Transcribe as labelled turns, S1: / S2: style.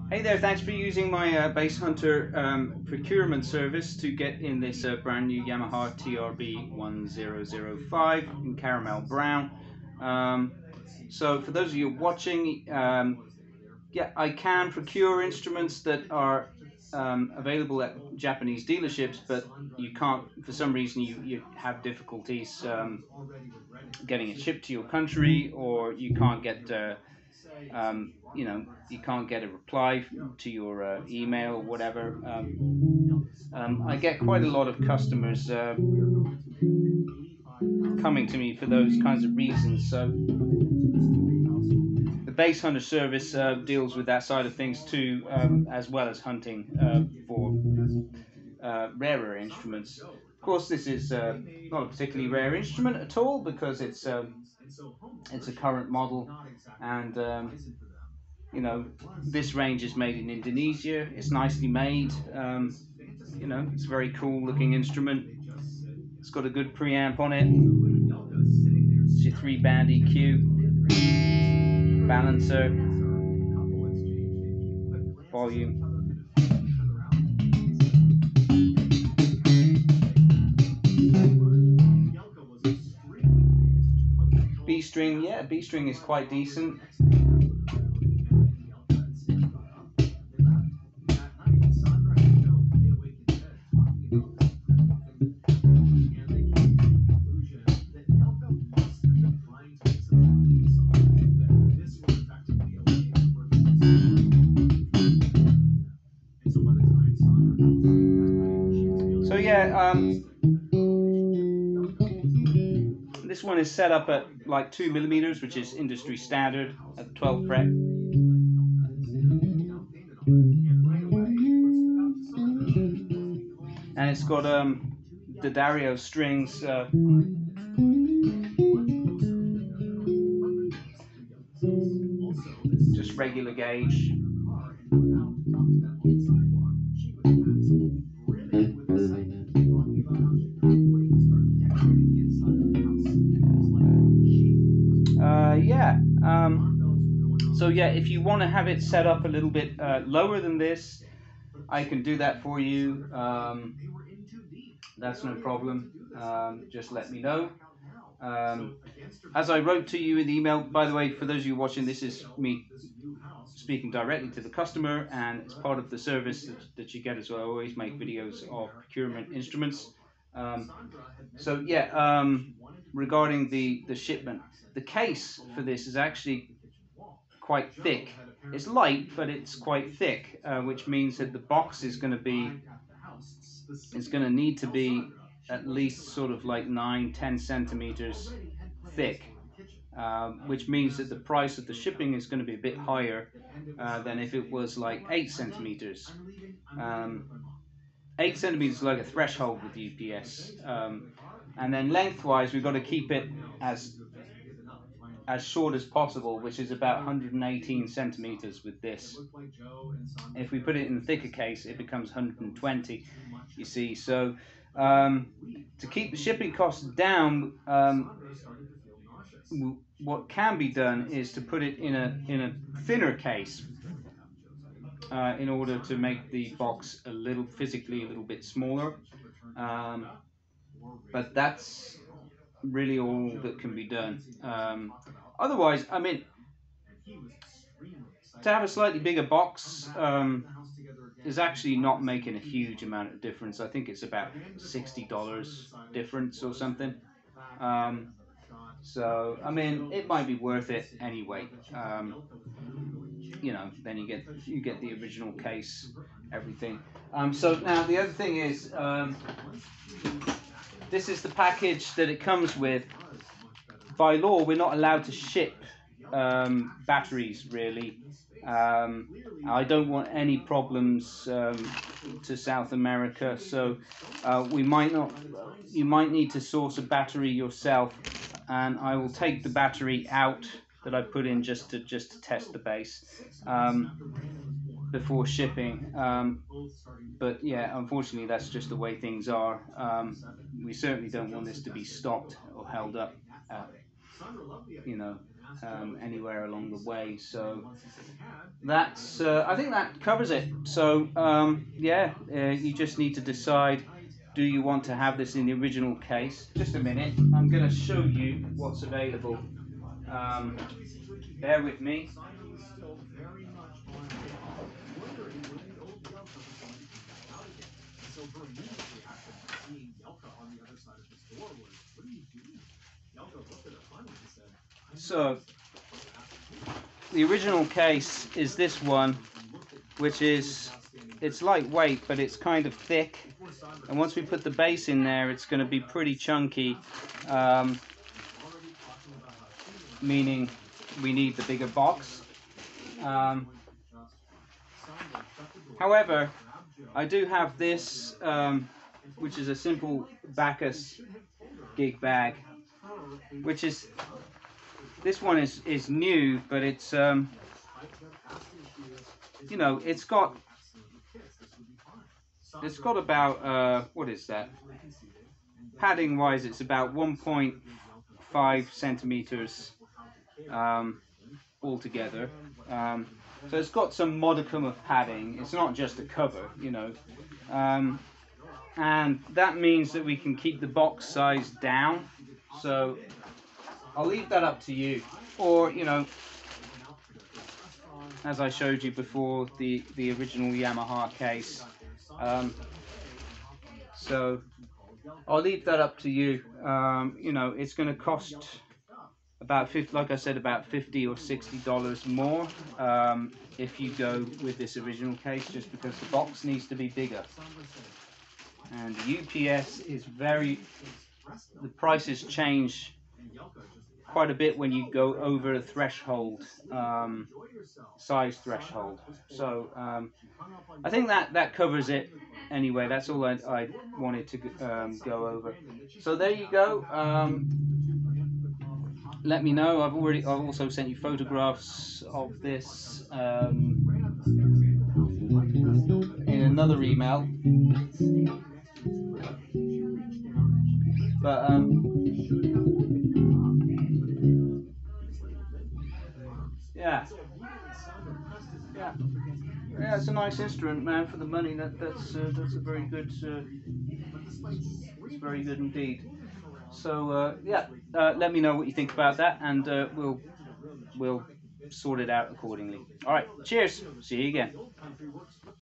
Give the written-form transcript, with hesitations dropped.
S1: Hey there, thanks for using my Bass Hunter procurement service to get in this brand new Yamaha TRB1005 in caramel brown. So for those of you watching, yeah, I can procure instruments that are available at Japanese dealerships, but you can't, for some reason, you have difficulties getting it shipped to your country, or you can't get you can't get a reply to your email or whatever. I get quite a lot of customers coming to me for those kinds of reasons. So the Bass Hunter service deals with that side of things too, as well as hunting for rarer instruments. Of course, this is not a particularly rare instrument at all because it's a current model, and this range is made in Indonesia. It's nicely made. It's a very cool looking instrument. It's got a good preamp on it. It's your 3-band EQ, balancer, volume. B string, yeah, B string is quite decent. So yeah, this one is set up at like 2mm, which is industry standard at 12 fret. And it's got the Dario strings, just regular gauge. Yeah. So yeah, if you want to have it set up a little bit lower than this, I can do that for you. That's no problem. Just let me know. As I wrote to you in the email, by the way, for those of you watching, this is me speaking directly to the customer, and it's part of the service that you get as well. I always make videos of procurement instruments. So yeah, regarding the shipment, the case for this is actually quite thick. It's light, but it's quite thick, which means that the box is going to need to be at least sort of like 9-10 centimeters thick, which means that the price of the shipping is going to be a bit higher than if it was like 8 centimeters. 8 centimeters is like a threshold with UPS. And then lengthwise, we've got to keep it as short as possible, which is about 118 centimeters with this. If we put it in the thicker case, it becomes 120, you see. So to keep the shipping costs down, what can be done is to put it in a thinner case in order to make the box physically a little bit smaller. But that's really all that can be done. Otherwise, I mean, to have a slightly bigger box is actually not making a huge amount of difference. I think it's about $60 difference or something. So I mean, it might be worth it anyway. Then you get the original case, everything. So now the other thing is, this is the package that it comes with. By law, we're not allowed to ship batteries, really. I don't want any problems to South America, so you might need to source a battery yourself, and I will take the battery out that I put in just to test the bass before shipping. But yeah, unfortunately, that's just the way things are. We certainly don't want this to be stopped or held up, anywhere along the way. So that's I think that covers it. So yeah, you just need to decide, do you want to have this in the original case? Just a minute, I'm going to show you what's available. Bear with me. So the original case is this one, which is, it's lightweight, but it's kind of thick. And once we put the base in there, it's going to be pretty chunky, meaning we need the bigger box. However, I do have this, which is a simple Bacchus gig bag, which is, this one is new, but it's you know, it's got about what is that? Padding wise, it's about 1.5 centimeters altogether. So it's got some modicum of padding. It's not just a cover, you know. And that means that we can keep the box size down. So I'll leave that up to you. Or, you know, as I showed you before, the original Yamaha case. So I'll leave that up to you. You know, it's going to cost about like I said, about $50 or $60 more if you go with this original case, just because the box needs to be bigger. And the UPS is the prices change quite a bit when you go over a threshold, size threshold. So I think that covers it. Anyway, that's all I wanted to go over. So there you go. Let me know. I've also sent you photographs of this in another email. But yeah, it's a nice instrument, man. For the money, that's a very good. It's very good indeed. So yeah, let me know what you think about that, and we'll sort it out accordingly. All right, cheers. See you again.